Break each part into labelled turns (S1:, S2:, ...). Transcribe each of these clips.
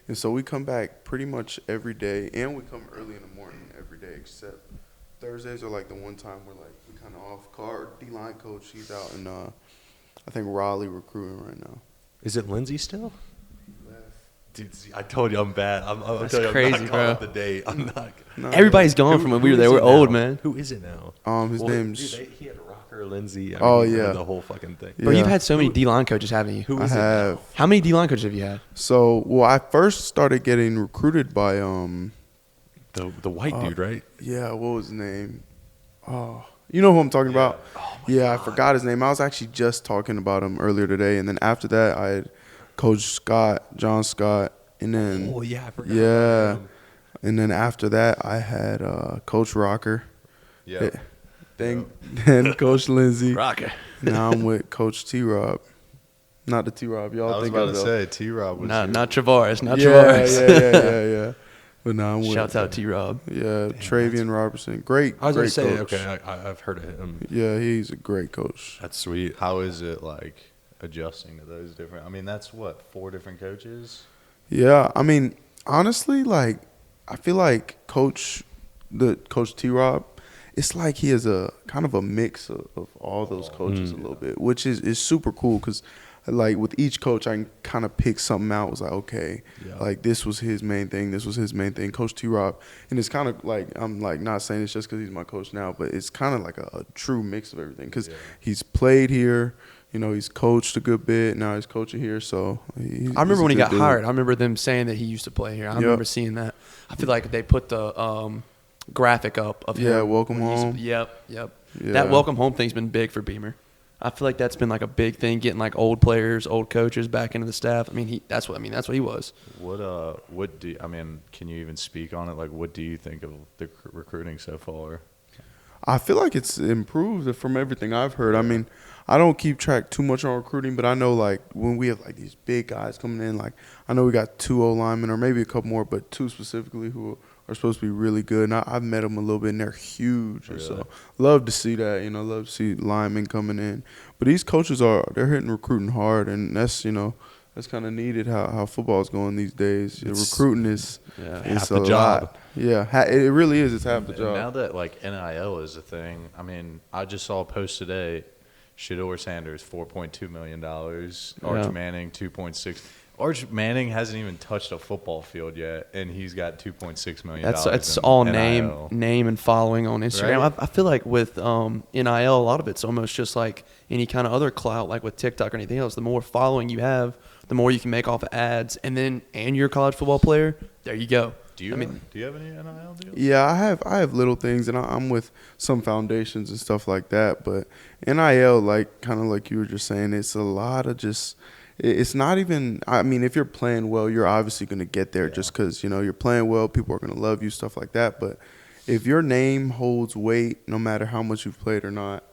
S1: And so we come back pretty much every day, and we come early in the morning every day, except Thursdays are like the one time we're like we kind of off. Our D-line coach, he's out in I think Raleigh recruiting right now.
S2: Is it Lindsay still?
S1: He left.
S2: Dude, see, I told you I'm bad. I'm
S3: That's
S2: telling you,
S3: crazy,
S2: I'm not calling
S3: bro.
S2: up the date. I'm not.
S1: No,
S3: Everybody's gone from when we were there. We're old, man.
S2: Who is it now?
S1: His name's.
S2: Dude, he had Rocker, Lindsay. The whole fucking thing.
S1: Yeah.
S3: Bro, you've had so many D-line coaches, haven't you?
S2: Who
S1: I
S2: is it
S1: have.
S2: now?
S3: How many D-line coaches have you had?
S1: So, well, I first started getting recruited by
S2: The white dude, right?
S1: yeah, what was his name? Oh, you know who I'm talking about?
S2: Oh
S1: I forgot his name. I was actually just talking about him earlier today, and then after that, I had Coach John Scott, and then
S2: Oh yeah, I forgot. about him.
S1: and then after that, I had Coach Rocker.
S2: Yeah.
S1: Then Coach Lindsay.
S3: Rocker.
S1: Now I'm with Coach T-Rob. Not the T-Rob y'all
S4: I was
S1: think
S4: about
S1: of,
S4: to
S1: though.
S4: say T-Rob was
S3: Not
S4: here.
S3: Travaris. Not
S1: Yeah.
S3: Travaris.
S1: But now I'm with
S3: Shouts out T-Rob.
S1: Travian Robertson. Great.
S2: I was going
S1: great
S2: to say,
S1: coach.
S2: okay, I've heard of him.
S1: Yeah, he's a great coach.
S2: That's sweet.
S4: How is it like adjusting to those different? I mean, that's what 4 different coaches.
S1: Yeah, I mean, honestly, like I feel like Coach T-Rob, it's like he is a kind of a mix of all those coaches a little bit, which is super cool because like with each coach, I can kind of pick something out. It was like, okay, like this was his main thing. This was his main thing. Coach T-Rob, and it's kind of like I'm like not saying it's just because he's my coach now, but it's kind of like a true mix of everything because he's played here. You know, he's coached a good bit. Now he's coaching here. So
S3: I remember when he got hired. I remember them saying that he used to play here. I remember seeing that. I feel like they put the graphic up of him.
S1: welcome
S3: when
S1: home.
S3: Yep.
S1: Yeah.
S3: That welcome home thing's been big for Beamer. I feel like that's been like a big thing, getting like old players, old coaches back into the staff. I mean, that's what he was.
S4: Can you even speak on it? Like, what do you think of the recruiting so far?
S1: I feel like it's improved from everything I've heard. I mean, I don't keep track too much on recruiting, but I know like when we have like these big guys coming in, like I know we got 2 O-linemen or maybe a couple more, but 2 specifically who are supposed to be really good. And I've met them a little bit, and they're huge.
S4: Really?
S1: So love to see that. You know, love to see linemen coming in. But these coaches they're hitting recruiting hard, and that's that's kind of needed how football's going these days. Recruiting is
S2: half
S1: a
S2: the job.
S1: lot. Yeah, it really is. It's half the job.
S4: Now that like NIL is a thing, I mean, I just saw a post today. Shedeur Sanders, $4.2 million. Arch Manning, 2.6. Arch Manning hasn't even touched a football field yet, and he's got $2.6 million.
S3: That's
S4: in
S3: all
S4: NIL.
S3: name and following on Instagram.
S4: Right?
S3: I feel like with NIL, a lot of it's almost just like any kind of other clout, like with TikTok or anything else. The more following you have, the more you can make off of ads, and you're a college football player. There you go.
S4: Do you have any NIL deals?
S1: Yeah, I have little things, and I'm with some foundations and stuff like that. But NIL, like kind of like you were just saying, it's a lot of just. It's not even. I mean, if you're playing well, you're obviously going to get there just because you're playing well. People are going to love you, stuff like that. But if your name holds weight, no matter how much you've played or not,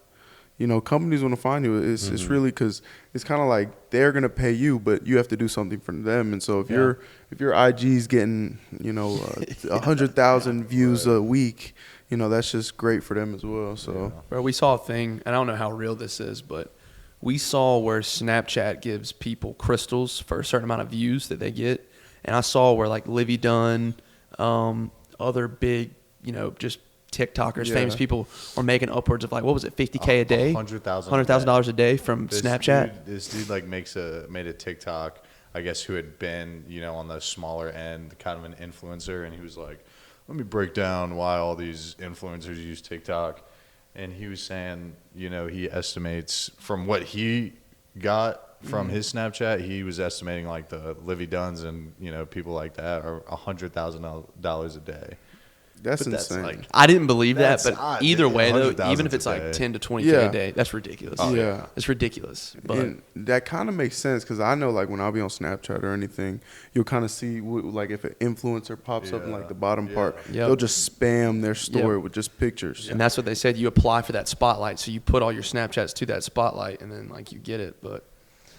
S1: companies want to find you. It's really because it's kind of like they're going to pay you, but you have to do something for them. And so if your IG's getting 100,000 views a week, that's just great for them as well. So,
S3: Bro, we saw a thing, and I don't know how real this is, but we saw where Snapchat gives people crystals for a certain amount of views that they get, and I saw where like Livy Dunn, other big, just TikTokers, famous people are making upwards of like, what was it, $50K a day? $100,000 a day from Snapchat.
S4: This dude like made a TikTok, I guess, who had been, on the smaller end, kind of an influencer, and he was like, let me break down why all these influencers use TikTok. And he was saying, he estimates from what he got from his Snapchat, he was estimating like the Livy Dunns and, people like that are $100,000 a day.
S1: That's
S4: But
S1: insane.
S4: Like,
S3: I didn't believe that,
S4: That's
S3: but
S4: odd,
S3: either
S4: dude.
S3: way, though,
S4: 100,000
S3: even if it's
S4: a
S3: like
S4: day.
S3: 10 to 20K
S1: Yeah.
S3: a day, that's ridiculous.
S1: Yeah.
S3: It's ridiculous. But
S1: And that kind of makes sense because I know like when I'll be on Snapchat or anything, you'll kind of see like if an influencer pops up in like the bottom part, they'll just spam their story with just pictures.
S3: and that's what they said. You apply for that spotlight, so you put all your Snapchats to that spotlight, and then like you get it. But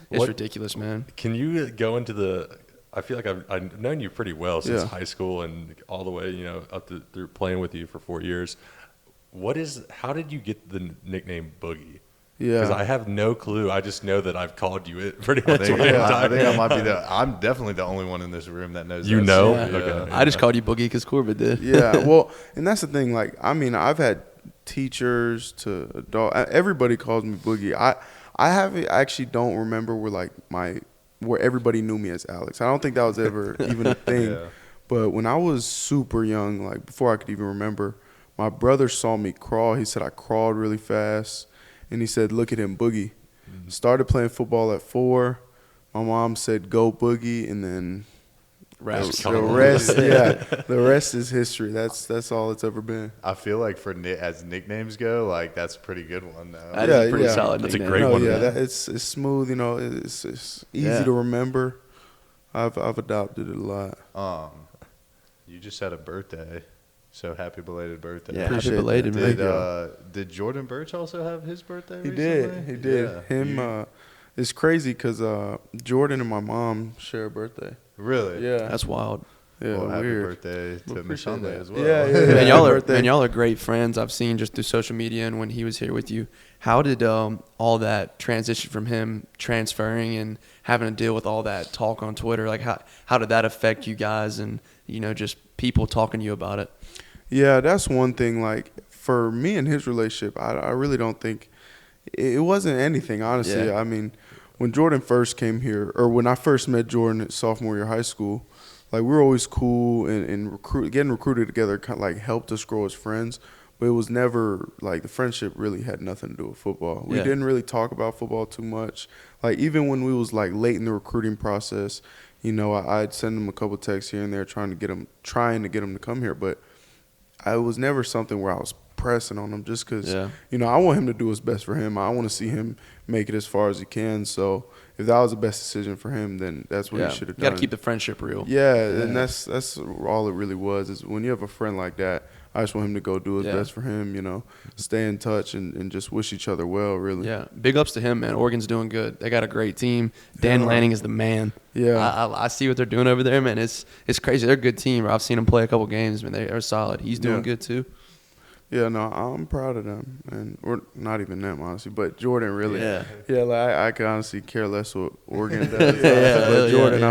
S3: it's ridiculous, man.
S2: Can you go into the? I feel like I've known you pretty well since
S1: Yeah.
S2: high school and all the way, up through playing with you for 4 years. How did you get the nickname Boogie?
S1: Yeah.
S2: Because I have no clue. I just know that I've called you it pretty
S4: I
S2: much.
S4: think,
S2: my
S4: I
S2: entire
S4: think I
S2: life.
S4: might be I'm definitely the only one in this room that knows.
S2: You
S4: that.
S2: know?
S3: Yeah.
S2: Okay.
S3: I just called you Boogie because Corbett did.
S1: Yeah, well, and that's the thing. Like, I mean, I've had teachers to adult. Everybody calls me Boogie. I actually don't remember where everybody knew me as Alex. I don't think that was ever even a thing.
S4: Yeah.
S1: But when I was super young, like before I could even remember, my brother saw me crawl. He said I crawled really fast, and he said, "Look at him, Boogie." Started playing football at 4. My mom said, "Go Boogie," and then the rest is history. That's all it's ever been.
S4: I feel like as nicknames go, like that's a pretty good one though.
S3: That is a pretty
S1: yeah.
S3: solid
S2: That's a
S3: nickname.
S2: great
S1: No,
S2: one.
S1: yeah, it's smooth. You know, it's easy
S3: Yeah.
S1: to remember. I've adopted it a lot.
S4: You just had a birthday, so happy belated birthday.
S3: Yeah,
S1: Appreciate
S3: happy belated,
S1: that.
S3: man.
S4: Did Jordan Birch also have his birthday?
S1: He
S4: recently?
S1: did. He did.
S4: Yeah.
S1: Him. It's crazy because Jordan and my mom share a birthday.
S4: Really?
S1: Yeah.
S3: That's wild.
S1: Yeah.
S4: Well, happy
S1: weird.
S4: birthday to
S1: Well,
S4: Miss
S1: appreciate
S4: Huntley
S1: that.
S4: as well.
S1: Yeah, yeah,
S3: Man,
S1: yeah.
S3: y'all are
S1: Birthday.
S3: man, y'all are great friends. I've seen just through social media and when he was here with you. How did all that transition from him transferring and having to deal with all that talk on Twitter? Like how did that affect you guys and just people talking to you about it?
S1: Yeah, that's one thing. Like for me and his relationship, I really don't think it wasn't anything. Honestly,
S3: Yeah.
S1: I mean, when Jordan first came here, or when I first met Jordan at sophomore year of high school, like we were always cool and getting recruited together kind of like helped us grow as friends. But it was never like the friendship really had nothing to do with football. We
S3: Yeah.
S1: didn't really talk about football too much. Like even when we was like late in the recruiting process, I'd send him a couple texts here and there trying to get him to come here. But it was never something where I was pressing on him just because,
S3: Yeah.
S1: I want him to do what's best for him. I want to see him make it as far as he can. So if that was the best decision for him, then that's what he should have
S3: You got
S1: done.
S3: to keep the friendship real.
S1: Yeah, and that's all it really was. Is when you have a friend like that, I just want him to go do his
S3: Yeah.
S1: best for him. Stay in touch and just wish each other well. Really.
S3: Yeah, big ups to him, man. Oregon's doing good. They got a great team. Dan
S1: Yeah.
S3: Lanning is the man.
S1: Yeah.
S3: I see what they're doing over there, man. It's crazy. They're a good team. I've seen them play a couple games, man. They are solid. He's doing
S1: Yeah.
S3: good too.
S1: Yeah, no, I'm proud of them, or not even them, honestly, but Jordan really.
S3: Yeah.
S1: Yeah, like I could honestly care less what Oregon does.
S3: Yeah,
S1: but Jordan,
S3: yeah.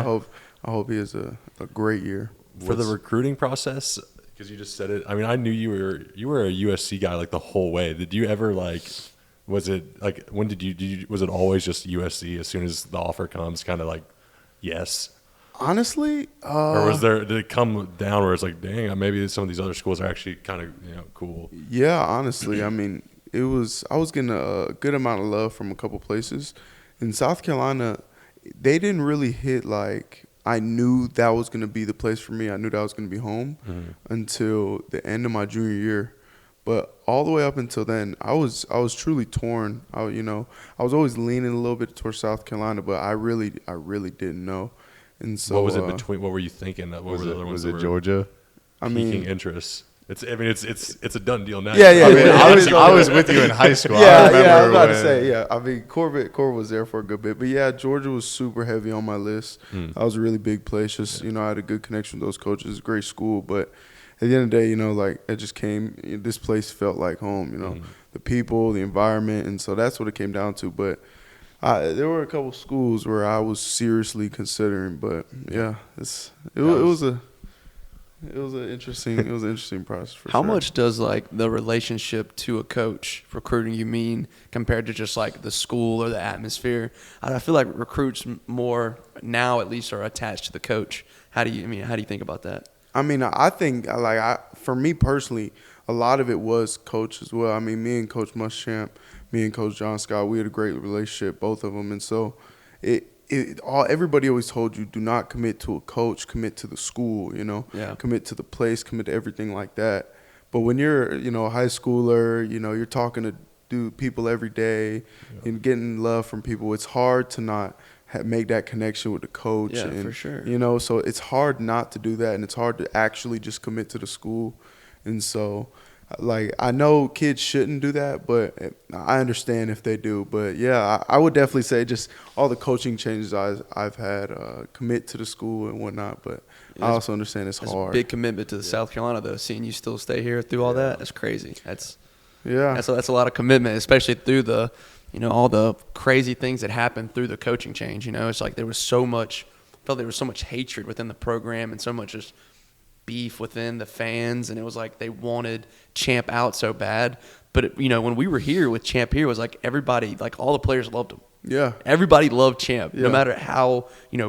S1: I hope he has a great year.
S2: For the recruiting process, because you just said it. I mean, I knew you were a USC guy like the whole way. Did you ever was it like when did you was it always just USC as soon as the offer comes, kind of like yes?
S1: Honestly,
S2: Or did it come down where it's like, dang, maybe some of these other schools are actually kind of cool?
S1: yeah, honestly, I mean, I was getting a good amount of love from a couple places. In South Carolina, they didn't really hit like I knew that was going to be the place for me. I knew that was going to be home until the end of my junior year. But all the way up until then, I was truly torn. I was always leaning a little bit towards South Carolina, but I really didn't know. And so
S2: What was it between? What were you thinking? What were the other ones
S4: Was
S2: that
S4: it
S2: were
S4: Georgia?
S2: piquing interest? It's a done deal now.
S1: Yeah, yeah.
S4: I mean, I was with you in high school. I remember
S1: I was about to
S4: when-
S1: say, yeah. I mean, Corbett was there for a good bit, but yeah, Georgia was super heavy on my list. That was a really big place. Just I had a good connection with those coaches. It's a great school, but at the end of the day, like it just came. This place felt like home. The people, the environment, and so that's what it came down to. But there were a couple schools where I was seriously considering, but yeah, it was an interesting process for
S3: How
S1: sure.
S3: much does like the relationship to a coach recruiting you mean compared to just like the school or the atmosphere? I feel like recruits more now at least are attached to the coach. How do you think about that?
S1: I mean, I think for me personally, a lot of it was coach as well. I mean, me and Coach Muschamp, me and Coach John Scott, we had a great relationship, both of them, and so everybody always told you, do not commit to a coach, commit to the school,
S3: Yeah.
S1: commit to the place, commit to everything like that. But when you're, a high schooler, you're talking to people every day and getting love from people, it's hard to not make that connection with the coach.
S3: Yeah,
S1: and,
S3: for sure.
S1: So it's hard not to do that, and it's hard to actually just commit to the school. And so, I know kids shouldn't do that, but I understand if they do. But, yeah, I would definitely say just all the coaching changes I've had, commit to the school and whatnot. But I also understand it's
S3: That's
S1: hard.
S3: a big commitment to the South Carolina though. Seeing you still stay here through all that, that's crazy. That's a lot of commitment, especially through the all the crazy things that happened through the coaching change. It's like there was so much hatred within the program and so much just beef within the fans, and it was like they wanted Champ out so bad. But when we were here with Champ here, it was like everybody, like all the players loved him.
S1: Yeah.
S3: Everybody loved Champ,
S1: Yeah.
S3: no matter how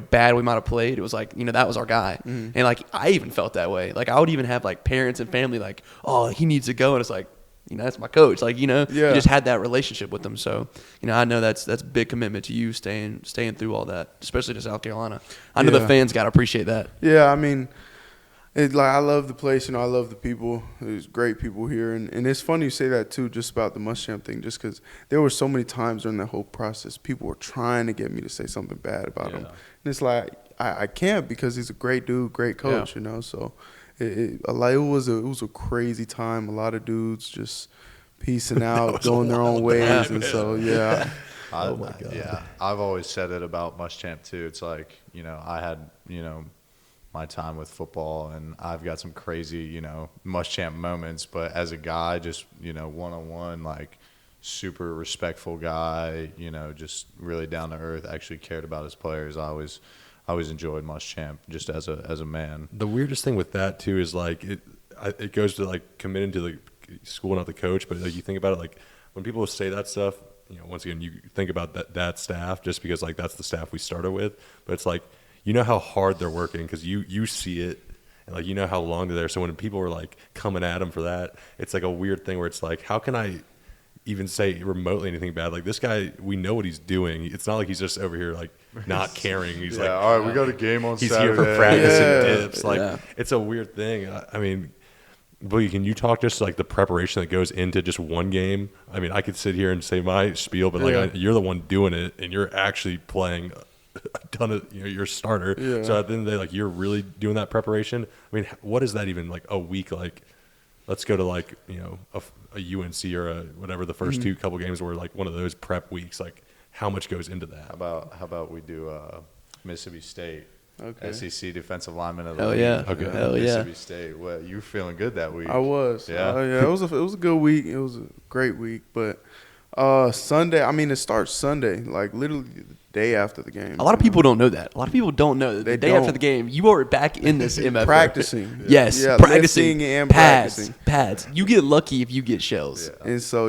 S3: bad we might have played. It was like that was our guy, and like I even felt that way. Like I would even have like parents and family like, oh, he needs to go, and it's like that's my coach. Like you just had that relationship with them. So I know that's a big commitment to you staying through all that, especially to South Carolina. I know the fans got to appreciate that.
S1: Yeah, I mean. I love the place, I love the people. There's great people here, and it's funny you say that too, just about the Muschamp thing, just because there were so many times during that whole process, people were trying to get me to say something bad about him, and it's like I can't because he's a great dude, great coach, So it was a crazy time. A lot of dudes just peacing out, going their own ways, and so
S4: Oh my God. Yeah, I've always said it about Muschamp too. It's like I had my time with football, and I've got some crazy, Muschamp moments. But as a guy, just one-on-one, like super respectful guy, just really down to earth. Actually cared about his players. I always enjoyed Muschamp just as a man.
S2: The weirdest thing with that too is like it goes to like committing to the school, not the coach. But like you think about it, like when people say that stuff, once again you think about that staff just because like that's the staff we started with. But it's like. How hard they're working because you see it, and like how long they're there. So when people are like coming at them for that, it's like a weird thing where it's like, how can I even say remotely anything bad? Like this guy, we know what he's doing. It's not like he's just over here like not caring. He's like,
S4: all right, we got a game on Saturday.
S2: He's here for practice and dips. Like it's a weird thing. I mean, Boogie, can you talk just like the preparation that goes into just one game? I mean, I could sit here and say my spiel, but like you're the one doing it, and you're actually playing a ton of you're a starter. So at the end of the day, like you're really doing that preparation. I mean, what is that even like a week? Like, let's go to like a UNC or a whatever the first two couple games were like one of those prep weeks. Like, how much goes into that?
S4: How about we do Mississippi State?
S1: Okay.
S4: SEC defensive lineman of the
S3: Hell
S4: league.
S3: yeah.
S2: Okay.
S3: Hell yeah.
S4: Mississippi State. Well, you were feeling good that week.
S1: I was.
S4: Yeah.
S1: It was a good week. It was a great week, but Sunday. I mean, it starts Sunday, like literally the day after the game.
S3: A lot of people don't know that. A lot of people don't know that
S1: They
S3: the day after
S1: don't.
S3: the game, you are back in this MF.
S1: Practicing.
S3: Yes,
S1: Yeah,
S3: practicing.
S1: lifting and
S3: pads,
S1: practicing.
S3: You get lucky if you get shells.
S1: And so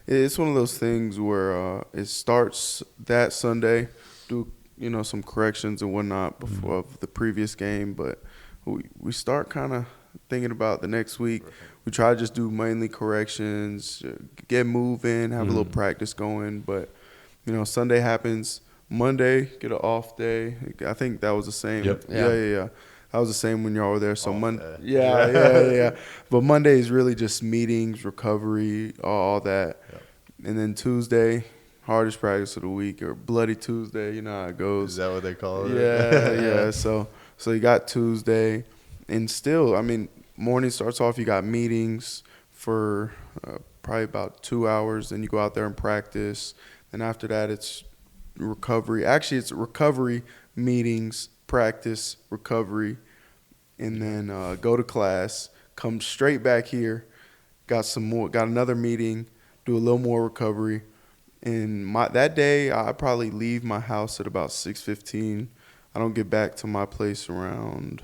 S1: it's one of those things where it starts that Sunday, do some corrections and whatnot before of the previous game, but we start kind of thinking about the next week. We try to just do mainly corrections, get moving, have a little practice going, but Sunday happens. Monday, get an off day. I think that was the same.
S2: Yep.
S1: Yeah. That was the same when y'all were there. So
S4: Off
S1: Monday,
S4: day.
S1: yeah. But Monday is really just meetings, recovery, all that.
S4: Yep.
S1: And then Tuesday, hardest practice of the week, or Bloody Tuesday. You know how it goes.
S4: Is that what they call it?
S1: Yeah. So you got Tuesday, and still, I mean, morning starts off. You got meetings for probably about 2 hours. Then you go out there and practice. Then after that, it's recovery. Actually, it's recovery, meetings, practice, recovery, and then go to class. Come straight back here. Got another meeting. Do a little more recovery. And that day, I probably leave my house at about 6:15. I don't get back to my place around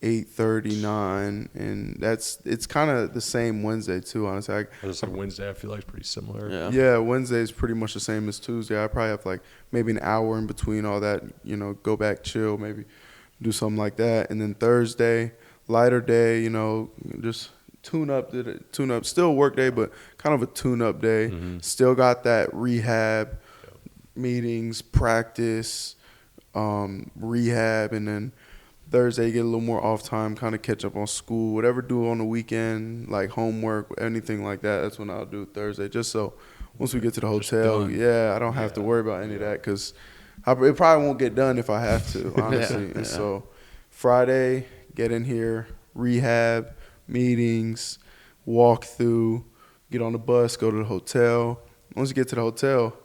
S1: 8:39, and it's kind of the same Wednesday too. Honestly,
S2: I just like Wednesday. I feel like it's pretty similar.
S1: yeah, Wednesday is pretty much the same as Tuesday. I probably have like maybe an hour in between all that. Go back, chill, maybe do something like that, and then Thursday, lighter day. Just tune up. Still work day, but kind of a tune up day. Still got that rehab meetings, practice, rehab, and then Thursday, you get a little more off time, kind of catch up on school, whatever do on the weekend, like homework, anything like that. That's when I'll do Thursday, just so once we get to the hotel, I don't have to worry about any of that because it probably won't get done if I have to, honestly. And so Friday, get in here, rehab, meetings, walk through, get on the bus, go to the hotel. Once you get to the hotel,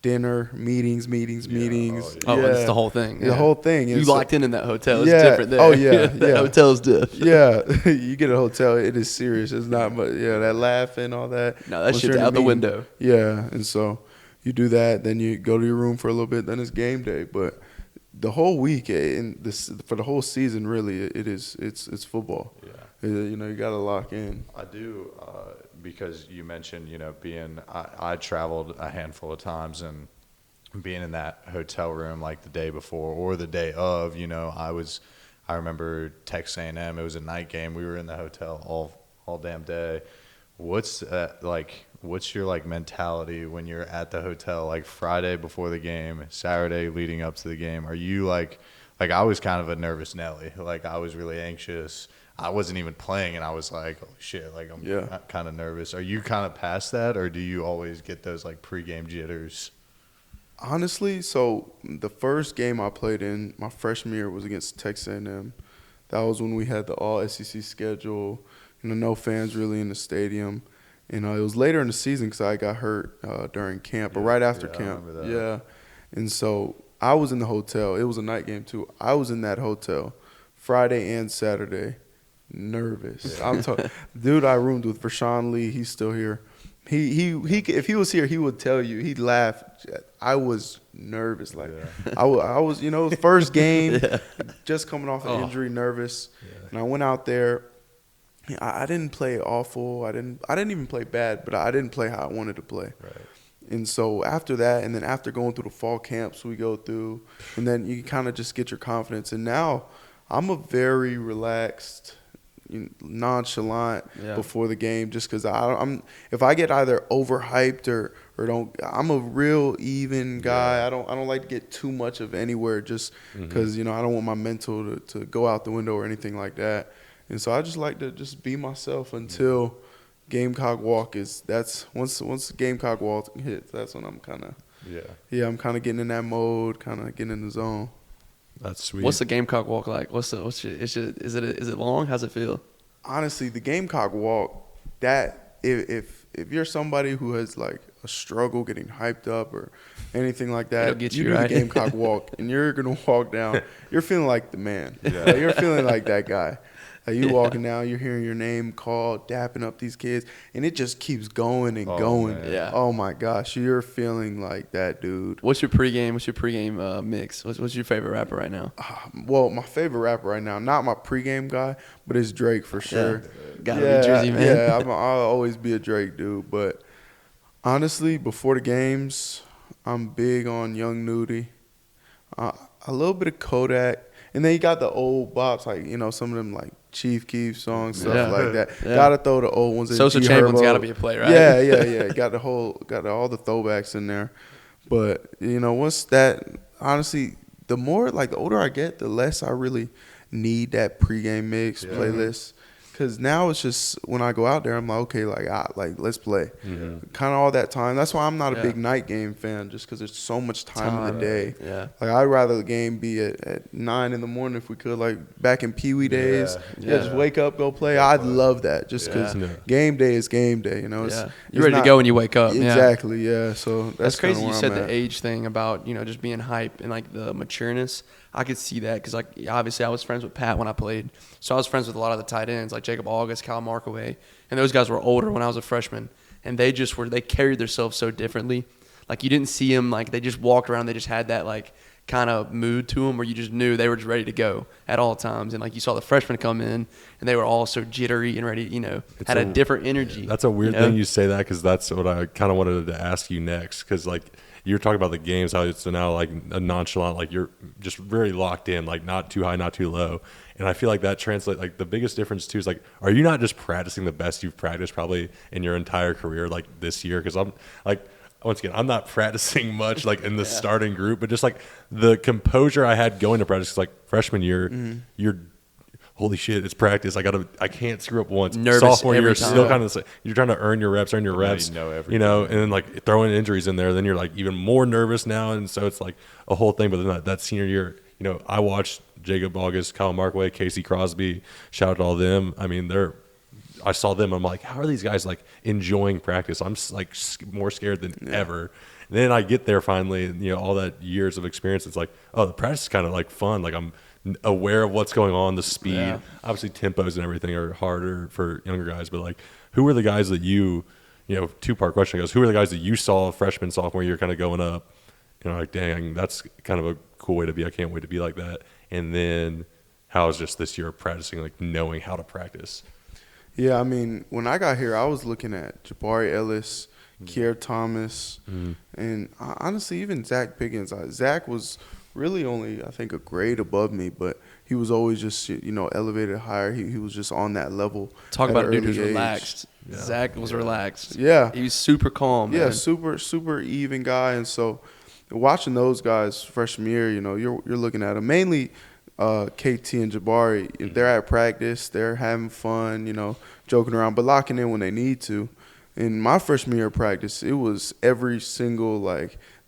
S1: dinner, meetings.
S3: Oh, it's the whole thing.
S1: The whole thing.
S3: You
S1: It's
S3: locked in that hotel. It's
S1: Yeah.
S3: different there.
S1: Oh, yeah,
S3: The
S1: yeah.
S3: hotel's diff.
S1: Yeah, you get a hotel, it is serious. It's not, but yeah, that laughing, all that.
S3: No, that
S1: Once
S3: shit's
S1: you're in
S3: out the
S1: meeting-
S3: window.
S1: Yeah, and so you do that, then you go to your room for a little bit, then it's game day. But the whole week and for the whole season, really, it's football.
S2: Yeah.
S1: You know, you got to lock in.
S4: I do because you mentioned, I traveled a handful of times, and being in that hotel room like the day before or the day of, I remember Texas A&M. It was a night game. We were in the hotel all damn day. What's your like mentality when you're at the hotel, like Friday before the game, Saturday leading up to the game? Are you like I was kind of a nervous Nelly. Like I was really anxious. I wasn't even playing, and I was like, "Oh shit!" Like I'm kind of nervous. Are you kind of past that, or do you always get those like pregame jitters?
S1: Honestly, so the first game I played in my freshman year was against Texas A&M. That was when we had the all SEC schedule. No fans really in the stadium. It was later in the season because I got hurt during camp, or right after camp.
S4: I remember that.
S1: Yeah, and so I was in the hotel. It was a night game too. I was in that hotel Friday and Saturday, nervous.
S4: Yeah.
S1: I'm talking, dude. I roomed with Rashawn Lee. He's still here. He if he was here, he would tell you. He'd laugh. I was nervous. Like I was, first game, just coming off an injury, nervous, and I went out there. I didn't play awful. I didn't even play bad, but I didn't play how I wanted to play.
S2: Right.
S1: And so after that, and then after going through the fall camps we go through, and then you kind of just get your confidence. And now I'm a very relaxed, nonchalant before the game, just because I'm if I get either overhyped or don't, I'm a real even guy.
S4: Yeah.
S1: I don't like to get too much of anywhere, just because I don't want my mental to go out the window or anything like that. And so I just like to just be myself until Gamecock walk once Gamecock walk hits, that's when I'm kind of I'm kind of getting in that mode, kind of getting in the zone.
S2: That's sweet.
S3: What's the Gamecock walk like? Is it long? How's it feel?
S1: Honestly, the Gamecock walk, that if you're somebody who has like a struggle getting hyped up or anything like that,
S3: It'll get you
S1: do
S3: right.
S1: the Gamecock walk and you're gonna walk down. You're feeling like the man.
S4: Yeah.
S1: Like, you're feeling like that guy. Like you walking down, you're hearing your name called, dapping up these kids, and it just keeps going and going.
S4: Man.
S3: Yeah.
S1: Oh my gosh, you're feeling like that, dude.
S3: What's your pregame mix? What's your favorite rapper right now?
S1: Well, my favorite rapper right now, not my pregame guy, but it's Drake for sure.
S3: Gotta be Jersey, man.
S1: Yeah, I'll always be a Drake dude. But honestly, before the games, I'm big on Young Nudie, a little bit of Kodak, and then you got the old bops, like some of them like Chief Keef songs, stuff like that.
S3: Yeah.
S1: Gotta throw the old ones in.
S3: Social
S1: G
S3: Chamberlain's
S1: Herbo.
S3: gotta be a play, right?
S1: Yeah. Got all the throwbacks in there. But once that, honestly, the older I get, the less I really need that pregame mix playlist. Because now it's just when I go out there, I'm like, okay, let's play. Kind of all that time. That's why I'm not a big night game fan, just because there's so much time in the day.
S3: Yeah.
S1: Like, I'd rather the game be at 9 in the morning if we could, like back in Pee Wee days. Just wake up, go play. I'd love that, just because game day is game day.
S3: You're ready to go when you wake up.
S1: Exactly, yeah. So
S3: that's crazy. You
S1: where
S3: said
S1: I'm
S3: the
S1: at.
S3: age thing about just being hype and like the matureness. I could see that because obviously I was friends with Pat when I played, so I was friends with a lot of the tight ends like Jacob August, Kyle Markaway, and those guys were older when I was a freshman, and they carried themselves so differently. Like you didn't see them like they just walked around. They just had that like kind of mood to them where you just knew they were just ready to go at all times. And like you saw the freshmen come in and they were all so jittery and ready, had a different energy.
S2: That's a weird thing you say that, because that's what I kind of wanted to ask you next, because like you're talking about the games, how it's now like a nonchalant, like you're just very locked in, like not too high, not too low. And I feel like that translates, like the biggest difference too is like, are you not just practicing the best you've practiced probably in your entire career, like this year? Because I'm like, once again, I'm not practicing much like in the starting group, but just like the composure I had going to practice, like freshman year, you're holy shit, it's practice. I can't screw up once.
S3: Nervous
S2: Sophomore year,
S3: every time.
S2: still kind of, you're trying to earn your reps,
S4: You know everything.
S2: and then like throwing injuries in there, then you're like even more nervous now. And so it's like a whole thing. But then that senior year, I watched Jacob August, Kyle Markaway, Casey Crosby, shout out to all them. I mean, they're I saw them. I'm like, how are these guys like enjoying practice? I'm like more scared than ever. And then I get there finally, and, all that years of experience. It's like, oh, the practice is kind of like fun. Like I'm aware of what's going on, the speed.
S3: Yeah.
S2: Obviously, tempos and everything are harder for younger guys. But like, who are the guys that you know, 2-part question goes, who are the guys that you saw freshman, sophomore year kind of going up? Like, dang, that's kind of a cool way to be. I can't wait to be like that. And then how is just this year practicing, like knowing how to practice?
S1: Yeah, I mean, when I got here, I was looking at Jabari Ellis, Kier Thomas, and honestly, even Zach Pickens. Zach was really only, I think, a grade above me, but he was always just, elevated higher. He was just on that level.
S3: Talk about a dude who's
S1: age.
S3: relaxed. Yeah. Zach was relaxed.
S1: Yeah.
S3: He was super calm,
S1: Yeah,
S3: man.
S1: super even guy. And so watching those guys freshman year, you're looking at them. Mainly KT and Jabari, they're at practice. They're having fun, joking around, but locking in when they need to. In my freshman year of practice, it was every single,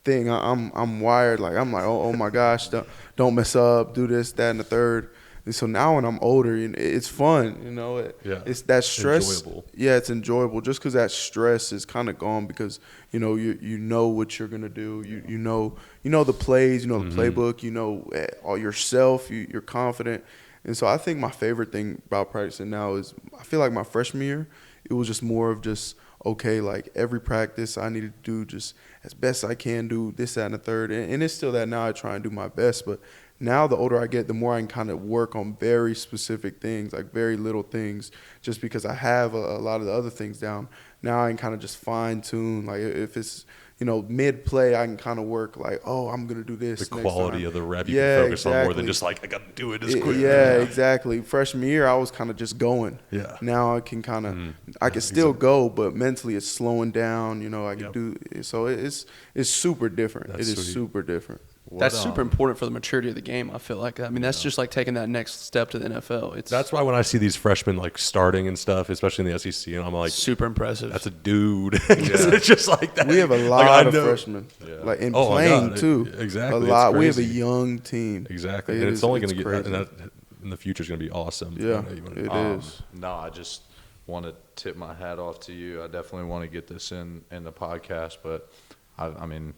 S1: thing. I'm wired. I'm like, oh my gosh, don't mess up, do this, that, and the third. And so now when I'm older, it's fun, It's that stress.
S2: Enjoyable.
S1: Yeah, it's enjoyable. Just because that stress is kind of gone because you know what you're gonna do. You know the plays. You know the playbook. All yourself. You're confident. And so I think my favorite thing about practicing now is I feel like my freshman year, it was just more of just okay, every practice I need to do just as best I can, do this, that, and the third. And it's still that now I try and do my best, but now the older I get, the more I can kind of work on very specific things, very little things, just because I have a lot of the other things down. Now I can kind of just fine tune. If it's, mid play, I can kind of work I'm going to do this.
S2: The
S1: next
S2: quality
S1: time.
S2: of the rep you can focus on more than
S1: exactly.
S2: just I got to do it as quick.
S1: Yeah, exactly. Freshman year, I was kind of just going.
S2: Yeah.
S1: Now I can kind of, I can still go, but mentally it's slowing down. I can do, so it's super different.
S2: That's
S1: It is
S2: sweet.
S1: super different.
S3: That's super important for the maturity of the game, I feel like. I mean, that's just like taking that next step to the NFL.
S2: That's why when I see these freshmen starting and stuff, especially in the SEC, and I'm like,
S3: super impressive.
S2: that's a dude. It's just like that.
S1: We have a lot of freshmen, in
S2: Oh, my
S1: playing
S2: God.
S1: too.
S2: Exactly.
S1: A
S2: It's
S1: lot. We have a
S2: crazy.
S1: young team.
S2: Exactly.
S1: It
S2: And
S1: is-
S2: it's only going to
S1: it's
S2: get,
S1: crazy.
S2: and that in the future is going to be awesome.
S1: Yeah,
S2: I know you wanna-
S1: it is.
S4: No, I just want to tip my hat off to you. I definitely want to get this in the podcast, but I mean,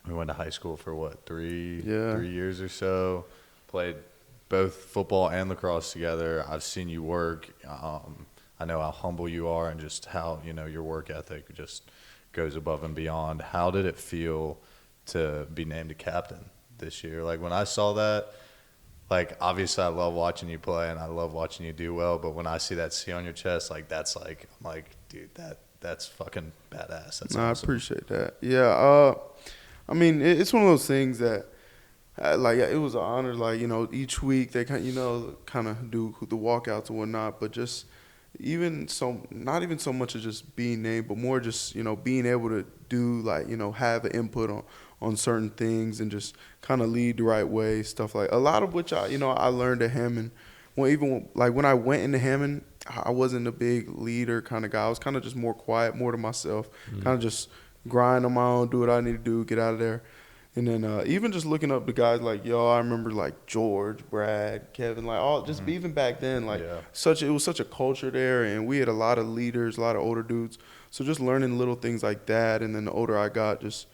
S4: we went to high school for what, 3 years or so. Played both football and lacrosse together. I've seen you work. I know how humble you are and just how your work ethic just goes above and beyond. How did it feel to be named a captain this year? When I saw that, obviously I love watching you play and I love watching you do well. But when I see that C on your chest, I'm like, dude, that's fucking badass. That's awesome.
S1: I appreciate that. Yeah. I mean, it's one of those things that, it was an honor. Each week they kind of do the walkouts and whatnot, but just not even so much as just being named, but more just being able to do have an input on certain things and just kind of lead the right way, stuff a lot of which I learned at Hammond. When I went into Hammond, I wasn't a big leader kind of guy. I was kind of just more quiet, more to myself, kind of just grind on my own, do what I need to do, get out of there. And then even just looking up the guys I remember George, Brad, Kevin, even back then, it was such a culture there, and we had a lot of leaders, a lot of older dudes. So just learning little things like that, and then the older I got, just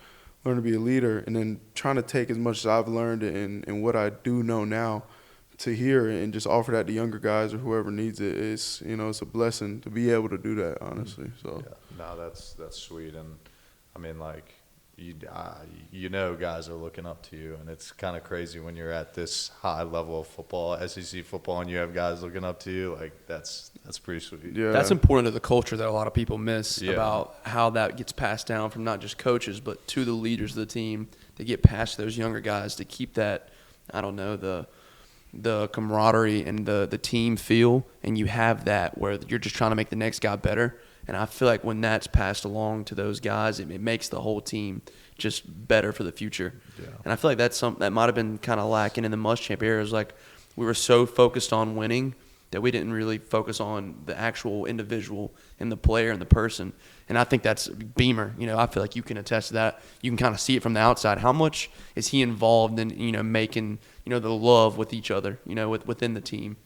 S1: learn to be a leader, and then trying to take as much as I've learned and what I do know now to here and just offer that to younger guys or whoever needs it. It's it's a blessing to be able to do that, honestly. So
S4: no, that's sweet. And I mean, guys are looking up to you, and it's kind of crazy when you're at this high level of football, SEC football, and you have guys looking up to you. That's pretty sweet.
S1: yeah,
S3: That's important to the culture that a lot of people miss
S4: Yeah.
S3: about how that gets passed down from not just coaches, but to the leaders of the team to get past those younger guys to keep that, the camaraderie and the team feel, and you have that where you're just trying to make the next guy better. And I feel like when that's passed along to those guys, it makes the whole team just better for the future.
S4: Yeah.
S3: And I feel like that's something that might have been kind of lacking in the Muschamp era. Is we were so focused on winning that we didn't really focus on the actual individual and the player and the person. And I think that's Beamer. I feel like you can attest to that. You can kind of see it from the outside. How much is he involved in making the love with each other, within the team?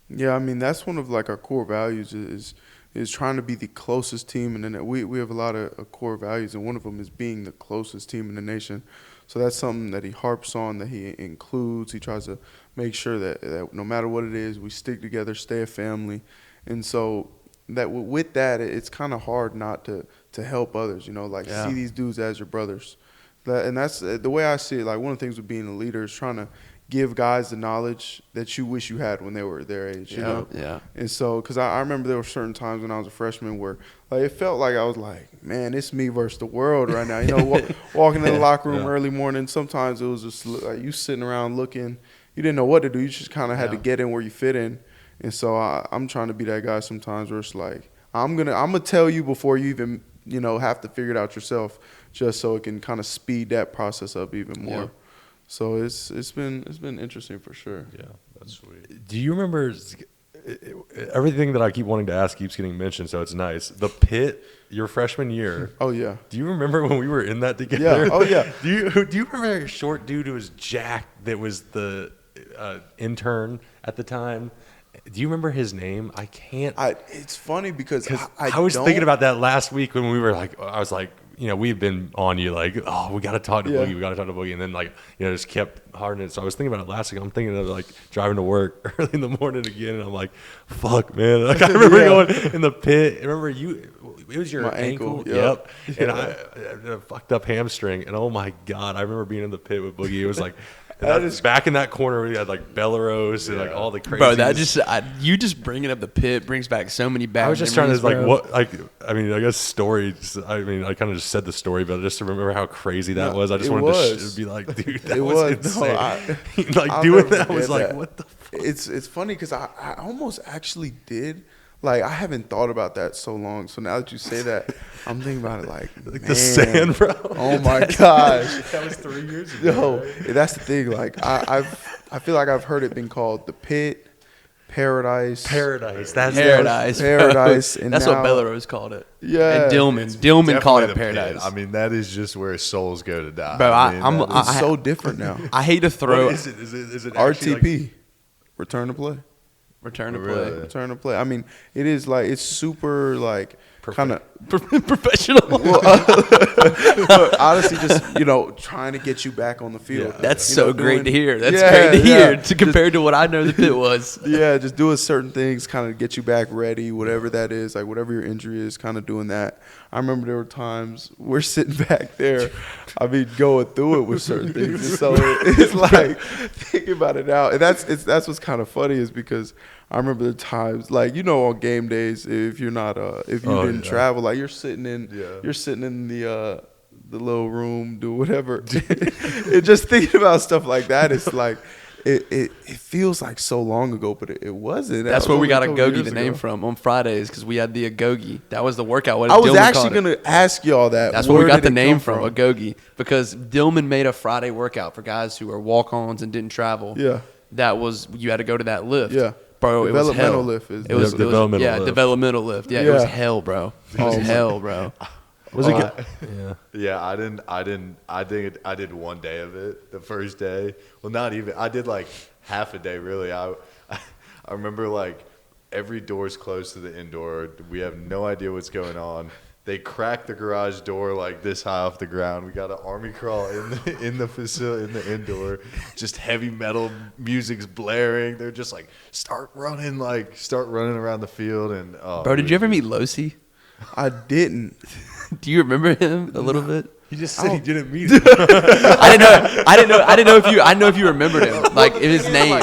S1: Yeah, I mean, that's one of our core values is is trying to be the closest team, and then we have a lot of core values, and one of them is being the closest team in the nation. So that's something that he harps on, that he includes. He tries to make sure that no matter what it is, we stick together, stay a family. And so that with that, it's kind of hard not to help others, see these dudes as your brothers. And that's the way I see it. Like, one of the things with being a leader is trying to give guys the knowledge that you wish you had when they were their age, you know?
S3: Yeah.
S1: And so, because I remember there were certain times when I was a freshman where, like, it felt like I was like, man, it's me versus the world right now. Walking in the locker room early morning, sometimes it was just like you sitting around looking. You didn't know what to do. You just kind of had to get in where you fit in. And so I'm trying to be that guy sometimes where it's like, I'm gonna tell you before you even, have to figure it out yourself, just so it can kind of speed that process up even more.
S3: Yeah.
S1: So it's been interesting for sure.
S2: Yeah, that's sweet. Do you remember everything that I keep wanting to ask keeps getting mentioned, so it's nice. The pit, your freshman year.
S1: Oh yeah.
S2: Do you remember when we were in that together?
S1: Yeah. Oh yeah.
S2: Do you remember a short dude who was jacked that was the intern at the time? Do you remember his name? I can't.
S1: It's funny because
S2: I was thinking about that last week when we were like, I was like, we've been on you like, oh, we got to talk to Boogie. We got to talk to Boogie. And then just kept hardening it. So I was thinking about it last week. I'm thinking of like driving to work early in the morning again. And I'm like, fuck, man. Like, I remember going in the pit. Remember it was your
S1: my ankle.
S2: Yep. And I had a fucked up hamstring. And oh my God, I remember being in the pit with Boogie. It was like, back in that corner, we had like Belarus and like all the crazy.
S3: Bro, you just bringing up the pit brings back so many bad.
S2: I was just trying to
S3: memories,
S2: I guess stories. I mean, I kind of just said the story, but just to remember how crazy that was. I just wanted to be like, dude, that was insane. Doing that was like, what the fuck?
S1: It's funny because I almost actually did. Like, I haven't thought about that so long. So now that you say that, I'm thinking about it like
S2: the sand, bro.
S1: Oh my gosh.
S2: That was 3 years ago.
S1: No, that's the thing. Like, I feel like I've heard it being called the pit, paradise.
S3: Paradise.
S1: And
S3: that's
S1: now,
S3: what Belarus called it.
S1: Yeah.
S3: And Dillman called it paradise.
S4: Pit. I mean, that is just where souls go to die.
S3: Bro,
S1: it's so different now.
S3: I hate to throw.
S2: What is it? Is it
S1: RTP, return to play.
S3: Return to play.
S4: Really?
S1: Return to play. I mean, it is like, it's super like kind of
S3: professional.
S1: Honestly, just trying to get you back on the field.
S3: Yeah. That's so great to hear. That's great to hear compared to what I know the pit was.
S1: Yeah, just doing certain things, kind of get you back ready, whatever that is, like whatever your injury is, kind of doing that. I remember there were times we're sitting back there, going through it with certain things. And so it's like thinking about it now, and that's what's kind of funny is because I remember the times, like, on game days, if you're not, if you didn't travel, like you're sitting in the little room, do whatever. And just thinking about stuff like that, it's like, it feels like so long ago, but it wasn't.
S3: That's where we got Agoge the name from on Fridays, because we had the Agoge. That was the workout.
S1: I was actually going to ask y'all that.
S3: That's where we got the name from, Agoge, because Dillman made a Friday workout for guys who were walk-ons and didn't travel.
S1: Yeah.
S3: That was, you had to go to that lift.
S1: Yeah.
S3: Bro, it was hell.
S2: Developmental lift.
S3: Developmental lift. Yeah, it was hell, bro. It was hell, bro.
S2: Was it good?
S4: Yeah, I did 1 day of it, the first day. Well, not even. I did like half a day, really. I remember like every door's closed to the indoor. We have no idea what's going on. They cracked the garage door like this high off the ground. We got an army crawl in the facility, in the indoor. Just heavy metal music's blaring. They're just like, start running around the field. And
S3: bro, did you ever meet Losi?
S1: I didn't.
S3: Do you remember him a little bit?
S2: He just said he didn't meet him.
S3: I didn't know if you remembered him, like his name.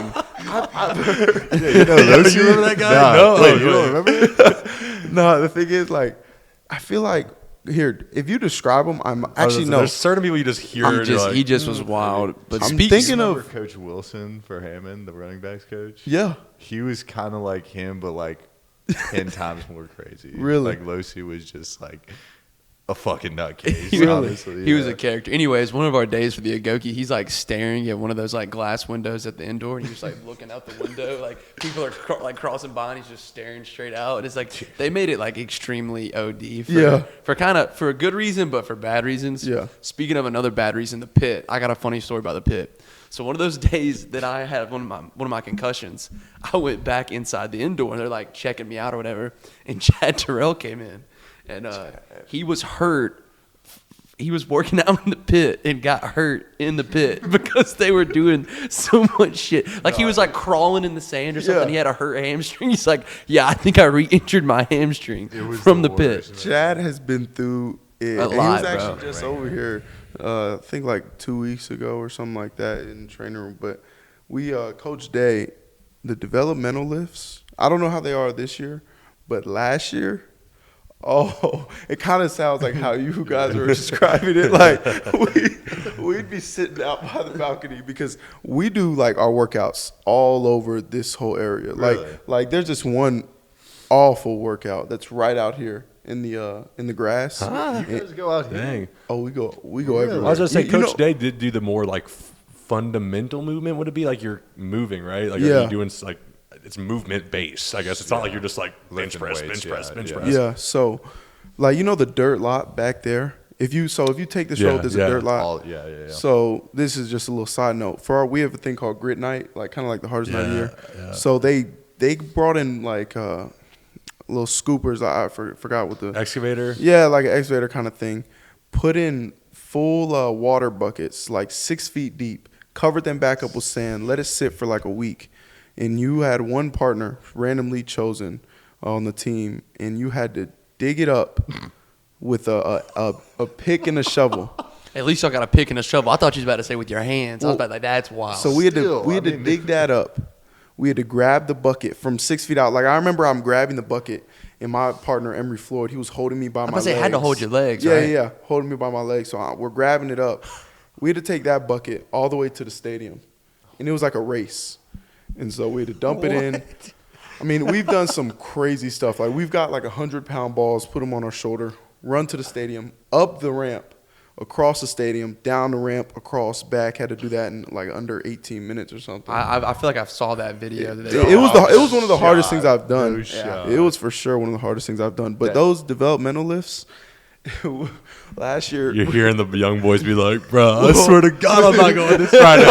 S2: Losi? You remember that guy?
S4: No. Wait, you don't remember?
S1: No, the thing is, like, I feel like here, if you describe him, I'm actually no.
S2: There's certain people you just hear.
S3: He just was wild. But
S1: I'm thinking of
S4: Coach Wilson for Hammond, the running backs coach.
S1: Yeah,
S4: he was kind of like him, but like 10 times more crazy.
S1: Really,
S4: like Losi was just like a fucking nutcase.
S3: He
S4: Honestly,
S3: he was a character. Anyways, one of our days for the Agoge, he's like staring at one of those like glass windows at the indoor, and he's just like looking out the window. Like people are like crossing by, and he's just staring straight out. And it's like they made it like extremely OD for a good reason, but for bad reasons.
S1: Yeah.
S3: Speaking of another bad reason, the pit. I got a funny story about the pit. So one of those days that I had one of my concussions, I went back inside the indoor, and they're like checking me out or whatever, and Chad Terrell came in. And he was hurt. He was working out in the pit and got hurt in the pit because they were doing so much shit. Like he was like crawling in the sand or something.
S1: Yeah.
S3: He had a hurt hamstring. He's like, yeah, I think I re-injured my hamstring from the pit.
S1: Chad has been through it.
S3: A
S1: And he
S3: lot,
S1: was actually
S3: bro.
S1: just over here, I think like 2 weeks ago or something like that in the training room. But we, Coach Day, the developmental lifts, I don't know how they are this year, but last year, oh, it kind of sounds like how you guys were describing it. Like we'd be sitting out by the balcony because we do like our workouts all over this whole area.
S4: Really?
S1: Like there's this one awful workout that's right out here in the grass.
S4: You guys go out here.
S2: Dang.
S1: Oh, we go
S4: Really?
S1: everywhere.
S2: I was gonna say,
S1: You
S2: Coach
S1: know-
S2: Day did do the more like fundamental movement. Would it be like you're moving, right? Like are
S1: Yeah.
S2: you doing like it's movement based? I guess it's not like you're just like bench
S4: Lifting
S2: press,
S4: weights,
S2: bench press,
S4: yeah,
S2: bench
S4: yeah.
S2: press.
S1: Yeah, so like the dirt lot back there. If you take this
S2: Yeah,
S1: road, there's
S2: yeah.
S1: a dirt lot.
S4: Yeah.
S1: So this is just a little side note. We have a thing called Grit Night, like kind of like the hardest night of the year.
S2: Yeah.
S1: So they brought in like little scoopers. I forgot what the
S2: Excavator.
S1: yeah, like an excavator kind of thing. Put in full water buckets, like 6 feet deep. Covered them back up with sand. Let it sit for like a week. And you had one partner randomly chosen on the team, and you had to dig it up with a pick and a shovel.
S3: At least y'all got a pick and a shovel. I thought you was about to say with your hands. I was about to like, that's wild.
S1: So we had
S4: Still,
S1: to dig that up. We had to grab the bucket from 6 feet out. Like I remember, I'm grabbing the bucket, and my partner Emery Floyd, he was holding me by my legs.
S3: I had to hold your legs.
S1: Yeah,
S3: right?
S1: yeah, holding me by my legs. So we're grabbing it up. We had to take that bucket all the way to the stadium, and it was like a race. And so we had to dump it in. I mean, we've done some crazy stuff. Like we've got like 100-pound balls, put them on our shoulder, run to the stadium, up the ramp, across the stadium, down the ramp, across, back. Had to do that in like under 18 minutes or something.
S3: I feel like I saw that video.
S1: It was one of the hardest things I've done.
S4: No shot.
S1: It was for sure one of the hardest things I've done. But those developmental lifts, last year,
S2: You're hearing the young boys be like, "Bro, I swear to God, I'm not going this Friday."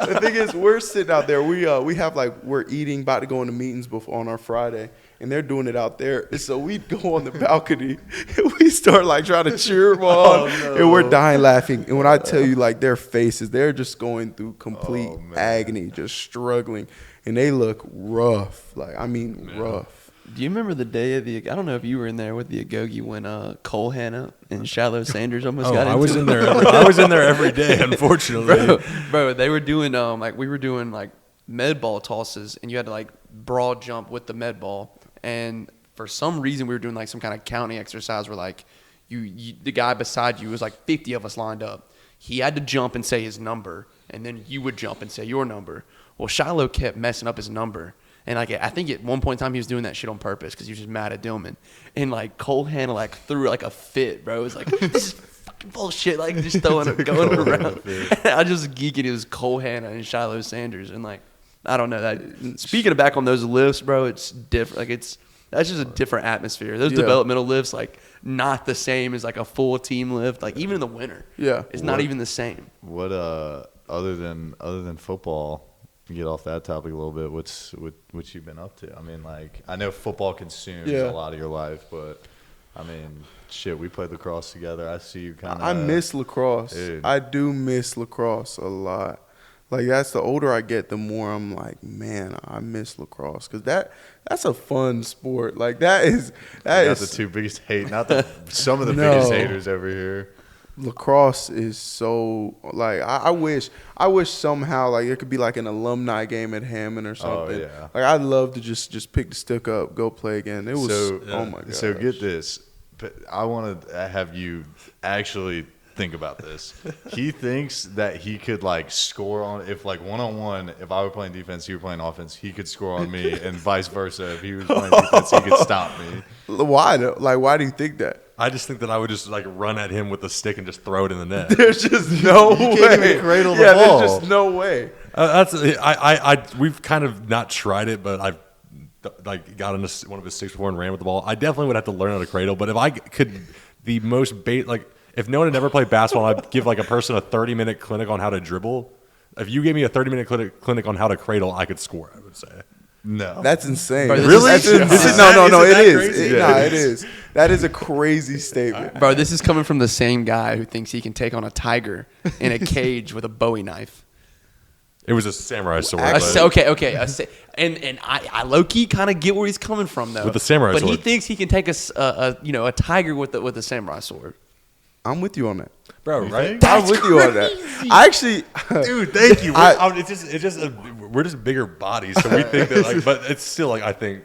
S1: the thing is, we're sitting out there. We have like we're eating, about to go into meetings before on our Friday, and they're doing it out there. And so we go on the balcony, and we start like trying to cheer them on, and we're dying laughing. And when I tell you, like their faces, they're just going through complete agony, just struggling, and they look rough. Like I mean, rough.
S3: Do you remember the day of the? I don't know if you were in there with the Agoge when Cole Hanna and Shiloh Sanders almost got into
S2: I was
S3: it.
S2: in there. I was in there every day, unfortunately.
S3: Bro, they were doing like we were doing like med ball tosses, and you had to like broad jump with the med ball. And for some reason, we were doing like some kind of counting exercise where like you the guy beside you was like 50 of us lined up. He had to jump and say his number, and then you would jump and say your number. Well, Shiloh kept messing up his number. And like I think at one point in time he was doing that shit on purpose because he was just mad at Dillman. And like Cole Hanna like threw like a fit, bro. It was like this is fucking bullshit. Like just going around. And I just geeking. It was Cole Hanna and Shiloh Sanders. And like I don't know that. Speaking of back on those lifts, bro, it's different. Like that's just a different atmosphere. Those developmental lifts like not the same as like a full team lift. Like even in the winter, it's not even the same.
S4: What other than football? Get off that topic a little bit. What you've been up to? I mean, like I know football consumes a lot of your life, but I mean, shit, we played lacrosse together. I see you kind of.
S1: I miss lacrosse.
S4: Dude.
S1: I do miss lacrosse a lot. Like that's the older I get, the more I'm like, man, I miss lacrosse because that's a fun sport. Like that is
S4: the two biggest some of the biggest haters over here.
S1: Lacrosse is so like I wish somehow like it could be like an alumni game at Hammond or something.
S4: Oh, yeah.
S1: Like I'd love to just pick the stick up, go play again. It was oh my god.
S4: So get this, but I want to have you actually think about this. He thinks that he could like score on if like 1-on-1. If I were playing defense, he were playing offense. He could score on me, and vice versa. If he was playing defense, he could stop me.
S1: Why? Like, why do you think that?
S2: I just think that I would just like run at him with a stick and just throw it in the net.
S1: There's just no way.
S4: You can't even cradle the
S1: yeah,
S4: ball.
S1: there's just no way.
S2: We've kind of not tried it, but I've like got on one of his sticks before and ran with the ball. I definitely would have to learn how to cradle. But if I could, the most like if no one had ever played basketball, I'd give like a person a 30-minute clinic on how to dribble. If you gave me a 30-minute clinic on how to cradle, I could score. I would say.
S4: No,
S1: that's insane.
S3: Bro,
S2: really?
S1: No, it is. It is. That is a crazy statement,
S3: Bro, this is coming from the same guy who thinks he can take on a tiger in a cage with a Bowie knife.
S2: It was a samurai sword.
S3: Okay. And I low key kind of get where he's coming from though.
S2: With the samurai
S3: but
S2: sword.
S3: he thinks he can take a tiger with a samurai sword.
S1: I'm with you on that.
S2: Bro, right?
S1: I'm with you on that. I actually,
S2: Dude, thank you. We're just bigger bodies, so we think that like, but it's still like I think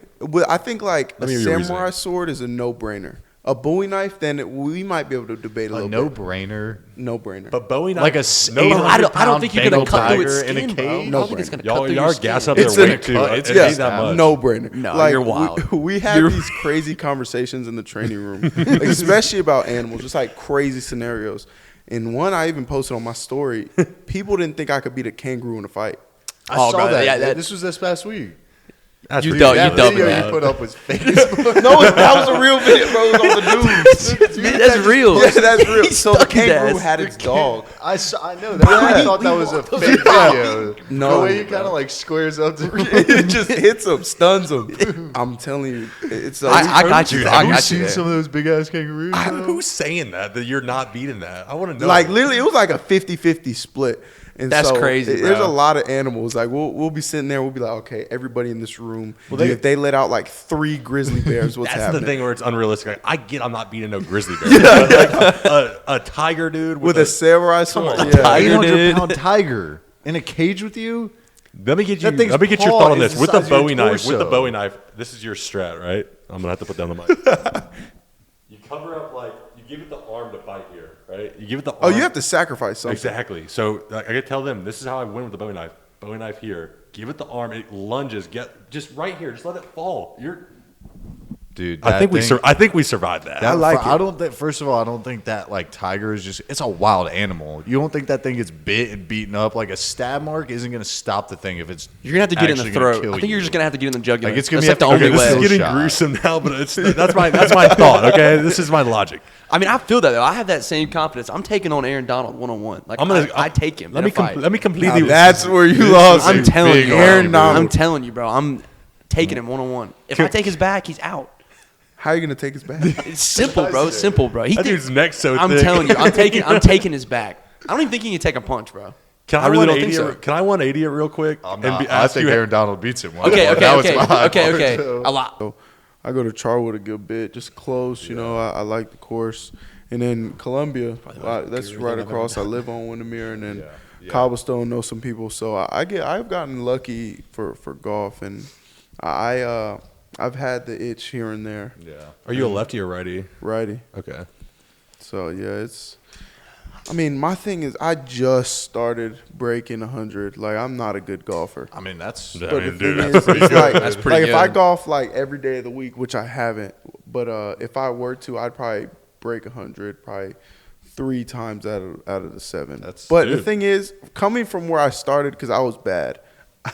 S1: like a
S2: Let me hear your
S1: samurai
S2: reasoning.
S1: sword is a no-brainer. A Bowie knife, then we might be able to debate a little bit.
S4: no-brainer.
S1: No-brainer.
S2: But Bowie knife,
S4: Like a
S3: I don't think you're gonna cut through its
S4: tiger in a
S3: skin, bro.
S4: cage?
S3: I don't think it's gonna cut
S2: y'all
S3: through
S2: are
S3: your skin.
S2: gassing up
S1: It's
S2: their
S1: a
S2: weight too.
S4: cut.
S2: It
S4: It's
S2: ain't that much.
S1: No-brainer.
S3: No,
S1: like,
S3: you're wild.
S1: We have these crazy conversations in the training room, like, especially about animals, just like crazy scenarios. And one I even posted on my story. People didn't think I could beat a kangaroo in a fight.
S4: I
S3: Oh,
S4: saw
S3: bro,
S4: that.
S3: yeah,
S4: This was this past week.
S2: That's
S3: You
S2: ridiculous.
S3: don't-
S4: That
S3: you
S4: video
S3: that.
S4: you put up was fake.
S1: No, that was a real video, bro. It was on the news.
S3: That's real.
S1: Yeah, that's real.
S3: He
S1: So the
S3: stuck his
S1: kangaroo
S3: ass.
S1: had its dog.
S4: I know that. I thought that was a fake video.
S1: No,
S4: the way he
S1: bro.
S4: kind of like squares up to
S1: It just hits him, stuns him. I'm telling you, it's.
S3: I got you.
S4: Dude,
S3: I
S4: have you
S3: got you
S4: seen
S3: there.
S4: some of those big ass kangaroos? bro?
S2: Who's saying that you're not beating that? I want to know.
S1: Like literally, it was like a 50-50 split. And
S3: That's
S1: so
S3: crazy,
S1: There's
S3: bro.
S1: a lot of animals. Like we'll be sitting there. We'll be like, okay, everybody in this room.
S4: they-
S1: if they let out like 3 grizzly bears, what's
S2: that's
S1: happening?
S2: the thing where it's unrealistic. Like, I get I'm not beating no grizzly bear, but like a tiger dude
S1: With a samurai sword.
S2: on,
S1: Yeah.
S3: tiger.
S4: 800-pound tiger in a cage with you?
S2: Let me get
S4: That thing's
S2: your
S4: paw
S2: thought on
S4: is
S2: this
S4: the
S2: with the
S4: size of your
S2: Bowie knife. With the
S4: torso.
S2: Bowie knife, this is your strat, right? I'm gonna have to put down the mic. You cover up like you give it the arm to bite here, right? You give it the arm.
S1: Oh, you have to sacrifice something.
S2: Exactly. So like, I could tell them this is how I win with the Bowie knife. Bowie knife here. Give it the arm. It lunges. Get just right here. Just let it fall.
S4: Dude,
S2: I think we survived that.
S1: I like
S4: I
S1: it.
S4: don't think. First of all, I don't think that like tiger is just. It's a wild animal. You don't think that thing gets bit and beaten up? Like a stab mark isn't going to stop the thing if it's.
S3: You're gonna have to get in the
S4: actually gonna
S3: throat.
S4: kill
S3: I think you're
S4: you.
S3: just gonna have to get in the jugular.
S4: Like, it's gonna
S3: That's
S4: be
S3: like the
S4: okay,
S3: only
S4: this is
S3: way.
S2: It's getting
S4: shot.
S2: gruesome now, but that's my thought. Okay, this is my logic.
S3: I mean, I feel that though. I have that same confidence. I'm taking on Aaron Donald 1-on-1. Like I take him.
S2: Let
S3: in
S2: me
S3: a fight.
S2: let me
S1: Now,
S2: completely.
S1: that's where you lost.
S3: I'm
S1: it.
S3: telling
S4: big
S3: you,
S4: arm,
S1: Aaron
S4: bro.
S1: Donald.
S3: I'm telling you, bro. I'm taking him 1-on-1. If I take his back, he's out.
S1: How are you gonna take his back?
S3: It's simple, bro. It's simple, bro. He
S2: That
S3: thinks,
S2: dude's neck so
S3: I'm
S2: thick.
S3: telling you, I'm taking his back. I don't even think he can take a punch, bro.
S2: Can
S3: I really don't
S2: 180
S3: think
S2: it?
S3: so.
S2: Can I 180 it real quick?
S4: I'm
S2: and
S4: not. I
S2: ask
S4: think
S2: you-
S4: Aaron Donald beats him.
S3: Okay.
S4: Okay.
S3: A lot.
S1: So I go to Charwood a good bit, just close. You know, I like the course. And then Columbia, that's right across. I live on Windermere, and then Cobblestone know some people. So I've gotten lucky for golf, and I've had the itch here and there.
S4: Yeah.
S2: Are you a lefty or righty?
S1: Righty.
S2: Okay.
S1: So yeah, I mean, my thing is I just started breaking 100. Like, I'm not a good golfer.
S4: I mean, that's.
S2: Yeah.
S1: But
S2: I mean,
S1: the
S2: dude,
S1: thing
S2: that's
S1: is, it's like,
S3: That's pretty
S1: like if I
S3: good.
S1: golf like every day of the week, which I haven't, but if I were to, I'd probably break 100 probably 3 times out of the 7. But the
S2: Dude.
S1: thing is, coming from where I started, because I was bad,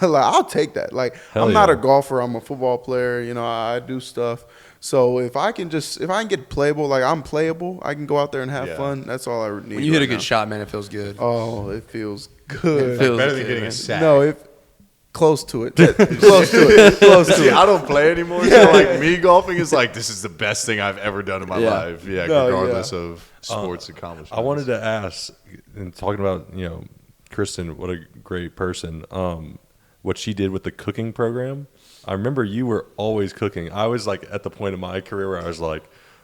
S1: like, I'll take that. Like,
S2: Hell
S1: I'm not
S2: yeah.
S1: a golfer. I'm a football player. You know, I do stuff. So if I can get playable, like I'm playable, I can go out there and have
S4: Yeah.
S1: fun. That's all I need.
S3: When you hit a
S1: right
S3: good
S1: now.
S3: shot, man, it feels good.
S1: Oh, it feels good.
S3: It feels
S4: better
S3: good,
S4: than getting
S3: man.
S4: a sack.
S1: No, close to it. Close to it. Close to
S4: See,
S1: it.
S4: I don't play anymore. So like me golfing is like this is the best thing I've ever done in my
S3: Yeah.
S4: life. Yeah,
S1: No,
S4: regardless of sports accomplishments.
S2: I wanted to ask, and talking about Kristen, what a great person. What she did with the cooking program. I remember you were always cooking. I was like at the point in my career where I was like,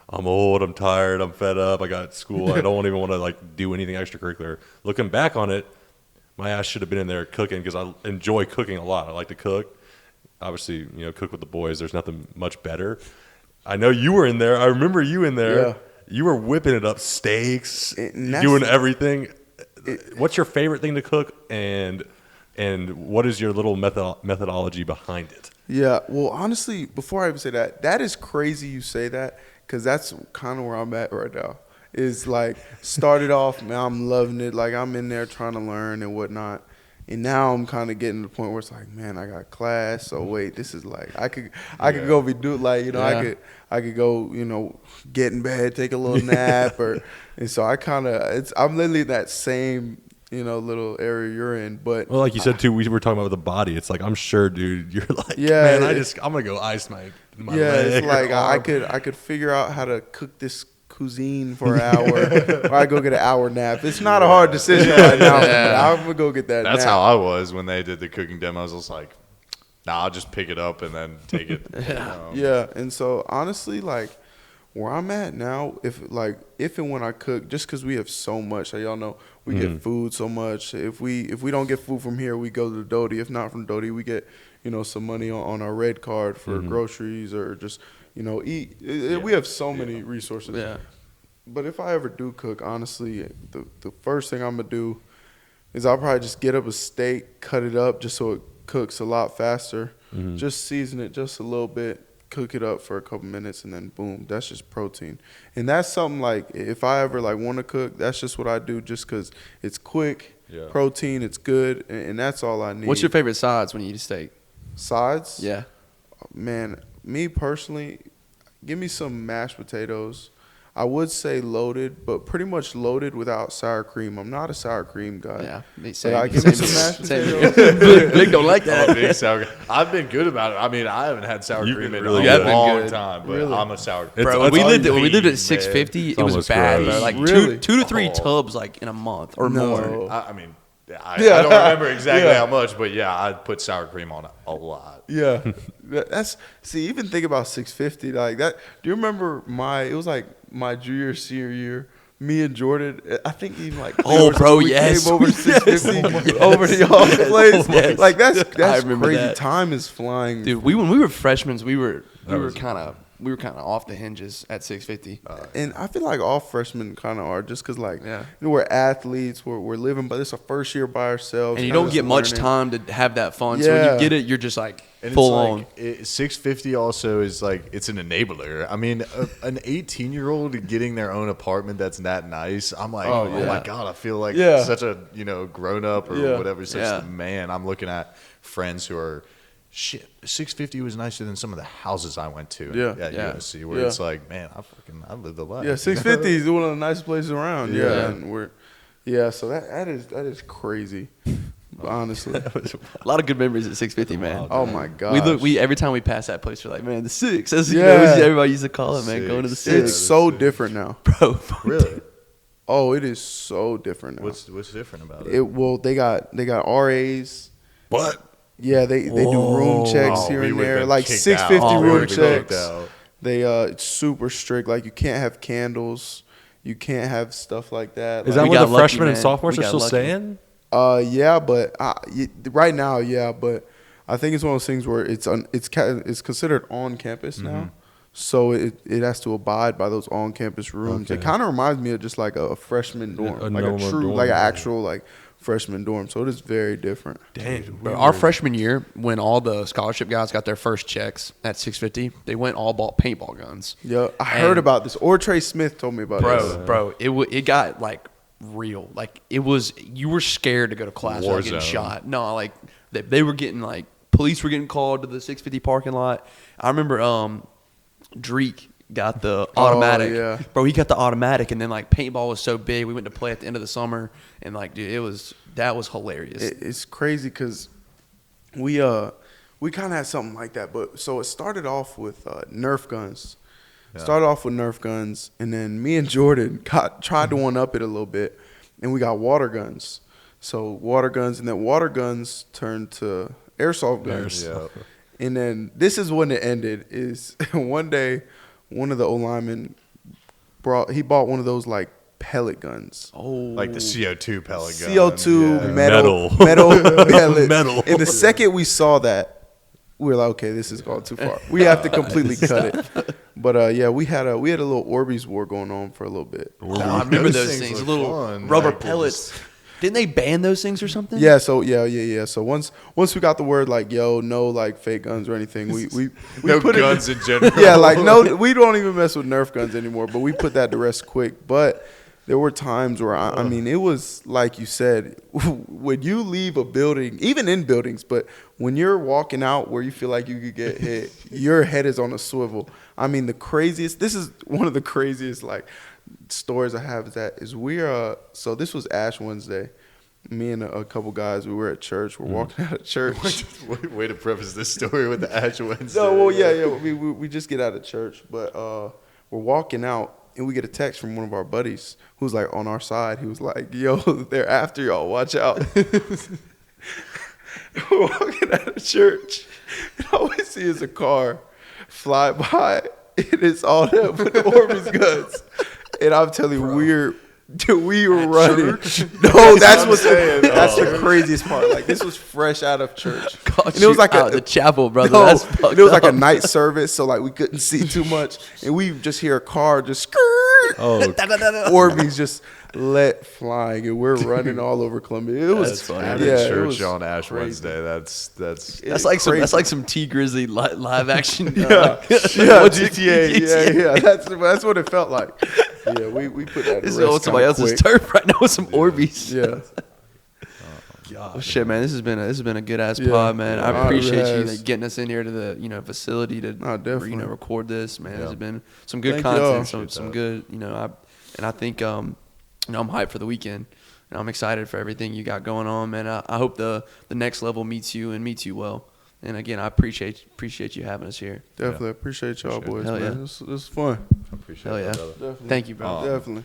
S2: I'm old, I'm tired, I'm fed up, I got school, I don't even want to like do anything extracurricular. Looking back on it, my ass should have been in there cooking because I enjoy cooking a lot. I like to cook. Obviously, cook with the boys. There's nothing much better. I know you were in there. I remember you in there.
S1: Yeah.
S2: you were whipping it up, steaks,
S1: And that's-
S2: doing everything. What's your favorite thing to cook, and what is your little methodology behind it?
S1: Yeah, well, honestly, before I even say that, that is crazy you say that, because that's kind of where I'm at right now. Is like, started off, man, I'm loving it. Like, I'm in there trying to learn and whatnot. And now I'm kind of getting to the point where it's like, man, I got class. So wait, this is like, I could go be do like, you know, I could go, you know, get in bed, take a little nap, and so I'm literally in that same, you know, little area you're in. But
S2: Well, like you said too, we were talking about the body. It's like, I'm sure, dude, you're like,
S1: Yeah,
S2: man, I'm gonna go ice my
S1: yeah,
S2: leg
S1: it's
S2: or
S1: like
S2: arm.
S1: I could figure out how to cook this cuisine for an hour, or I go get an hour nap. It's not a hard decision right now. I'm gonna go get that.
S4: That's
S1: nap.
S4: how I was when they did the cooking demos. I was like, nah, I'll just pick it up and then take it.
S1: Yeah, and so honestly, like where I'm at now, if and when I cook, just because we have so much, like y'all know, we get food so much. If we don't get food from here, we go to the Doty. If not from Doty, we get, you know, some money on our red card for groceries or just, you know, eat. We have so many resources.
S3: Yeah.
S1: But if I ever do cook, honestly, the first thing I'm gonna do is I'll probably just get up a steak, cut it up just so it cooks a lot faster. Just season it just a little bit, cook it up for a couple minutes, and then boom, that's just protein. And that's something like, if I ever like want to cook, that's just what I do, just because it's quick, protein, it's good, and that's all I need.
S3: What's your favorite sides when you eat a steak?
S1: Sides?
S3: Yeah.
S1: Man, me personally, give me some mashed potatoes. I would say loaded, but pretty much loaded without sour cream. I'm not a sour cream guy.
S3: Yeah.
S1: But I give me some mashed potatoes.
S3: Big don't like that.
S4: I'm a big sour. I've been good about it. I mean, I haven't had sour
S2: You've
S4: cream
S2: been
S4: in
S2: really
S4: a
S2: good.
S4: long time, but
S1: Really?
S4: I'm a sour.
S3: Bro,
S2: It's
S3: when we
S2: all
S3: lived
S2: you
S3: at 650, it was
S2: almost
S3: bad,
S2: gross.
S3: bro. Like
S1: Really?
S3: two to three tubs like in a month or
S1: No.
S3: more.
S4: I mean, I don't remember exactly how much, but yeah, I put sour cream on it a lot.
S1: Yeah. Even think about 650 like that. Do you remember it was like my senior year, me and Jordan, I think even like we
S3: yes.
S1: came over to 650 over to y'all's place.
S3: Yes.
S1: Like that's
S3: remember
S1: crazy.
S3: that.
S1: Time is flying.
S3: Dude, when we were freshmen, we were kind of off the hinges at 650.
S1: And I feel like all freshmen kind of are, just because, like,
S3: Yeah.
S1: you know, we're athletes, we're living, but it's our first year by ourselves.
S3: And you
S1: kinda
S3: don't get
S1: just
S3: much
S1: learning.
S3: time to have that fun. So when
S1: Yeah.
S3: you get it, you're just like
S4: And
S3: full
S4: it's
S3: on.
S4: like, 650 also is like, it's an enabler. I mean, an 18-year-old getting their own apartment that's that nice, I'm like, oh
S3: yeah.
S4: my God, I feel like
S1: Yeah.
S4: such a, you know, grown up or
S1: Yeah.
S4: whatever, such
S3: Yeah.
S4: the man. I'm looking at friends who are, shit, 650 was nicer than some of the houses I went to
S1: Yeah.
S4: at
S3: Yeah.
S4: USC, where
S1: Yeah.
S4: it's like, man, I lived a life.
S1: Yeah, 650 is one of the nicest places around. Yeah,
S4: Yeah.
S1: and so that is crazy, honestly.
S3: A lot of good memories at 650, man.
S1: Oh my god,
S3: We every time we pass that place, we're like, man, the six. That's,
S1: Yeah.
S3: everybody used to call it, man, going to the
S4: Six.
S1: it's
S3: six.
S1: so different now.
S3: Bro,
S4: Really?
S1: Oh, it is so different now.
S4: What's different about it?
S1: Well, they got RAs.
S2: What?
S1: Yeah, they do room checks
S4: Oh,
S1: here
S4: we
S1: and
S4: would've
S1: there,
S4: been
S1: like
S4: kicked
S1: 650
S4: out.
S3: Oh, we
S1: room
S3: would've been
S1: checks.
S4: kicked out.
S1: They it's super strict. Like, you can't have candles, you can't have stuff like that.
S2: Is
S1: Like,
S2: that
S3: We
S2: what
S3: got
S2: the
S3: lucky,
S2: freshmen and
S3: man.
S2: sophomores
S3: We
S2: are
S3: got
S2: still
S3: lucky.
S2: saying?
S1: Yeah, but right now, yeah, but I think it's one of those things where it's considered on campus now, so it has to abide by those on campus rooms. It
S2: Okay.
S1: kind of reminds me of just like a freshman dorm,
S2: a
S1: like a
S2: normal
S1: true,
S2: dorm,
S1: like an
S2: yeah.
S1: actual like freshman dorm. So it is very different.
S2: Dang.
S3: Bro, our freshman year, when all the scholarship guys got their first checks at 650, they went all bought paintball guns.
S1: Yeah, I heard
S3: And-
S1: about this. Or Trey Smith told me about this.
S3: Bro, it got like real. Like it was, you were scared to go to class
S4: War
S3: without getting
S4: zone.
S3: shot. No, like they were getting like police were getting called to the 650 parking lot. I remember Dreek got the automatic.
S1: yeah.
S3: Bro, he got the automatic, and then like paintball was so big, we went to play at the end of the summer, and like dude, that was hilarious.
S1: It's crazy because we kind of had something like that, but so it started off with Nerf guns. Started off with Nerf guns, and then me and Jordan tried to one up it a little bit, and we got water guns. So water guns, and then water guns turned to airsoft guns.
S4: Yeah.
S1: And then this is when it ended. Is one day, one of the O-linemen bought one of those like pellet guns.
S3: oh,
S4: Like the CO2 pellet gun.
S1: CO2
S4: Yeah.
S1: metal pellet.
S2: Metal.
S1: And the second we saw that, we were like, okay, this is going too far. We have to completely cut it. But yeah, we had a little Orbeez war going on for a little bit.
S3: I remember those things.
S4: look
S3: Little
S4: fun.
S3: rubber
S4: Like,
S3: pellets. Didn't they ban those things or something?
S1: Yeah, so yeah. So once we got the word like, yo, no like fake guns or anything, we
S4: no
S1: put
S4: guns
S1: it,
S4: in general.
S1: Yeah, like no, we don't even mess with Nerf guns anymore. But we put that to rest quick. But there were times where I mean, it was like you said, when you leave a building, even in buildings, but when you're walking out where you feel like you could get hit, your head is on a swivel. I mean, this is one of the craziest like stories I have so this was Ash Wednesday. Me and a couple guys, we were at church. We're walking out of church.
S4: Way to preface this story with the Ash Wednesday.
S1: No, well, yeah. We just get out of church, but we're walking out. And we get a text from one of our buddies who's like on our side. He was like, yo, they're after y'all. Watch out. We're walking out of church. And all we see is a car fly by. And it's all them with the Orbeez guns. And I'm telling you, we were running.
S4: Church?
S1: No, that's the craziest part. Like, this was fresh out of church.
S3: God,
S1: And it was like
S3: the chapel, brother.
S1: No,
S3: That's fucked
S1: it was like a
S3: up.
S1: night service, so like we couldn't see too much, and we just hear a car just skirt.
S2: Oh,
S1: Orbeez just let flying, and we're running all over Columbia. It was
S3: That's funny.
S4: At
S1: Yeah,
S4: a
S1: it
S4: church
S1: was
S4: on Ash
S1: crazy.
S4: Wednesday. That's
S3: That's like some T Grizzly live action.
S1: Yeah,
S3: What's it-
S1: GTA. Yeah. That's what it felt like. Yeah, we put that.
S3: This is
S1: to rest
S3: on somebody
S1: kinda
S3: else's
S1: quick.
S3: turf right now with some Orbeez.
S1: Yeah,
S3: Oh, shit, man, this has been a good ass
S1: Yeah.
S3: pod, man.
S1: Yeah,
S3: I
S1: it
S3: appreciate you
S1: has.
S3: like, getting us in here to the facility to
S1: definitely.
S3: record this, man.
S4: Yeah.
S3: This has been some good
S1: Thank
S3: content,
S1: y'all.
S3: some good, I think I'm hyped for the weekend, and I'm excited for everything you got going on, man. I hope the next level meets you well. And again, I appreciate you having us here.
S1: definitely appreciate y'all
S4: Appreciate
S1: boys,
S3: it. Hell
S1: man.
S3: yeah.
S1: This was fun.
S4: I appreciate
S3: Hell
S4: that,
S3: yeah.
S4: brother.
S1: Definitely.
S3: Thank you, bro.
S4: Oh.
S1: Definitely.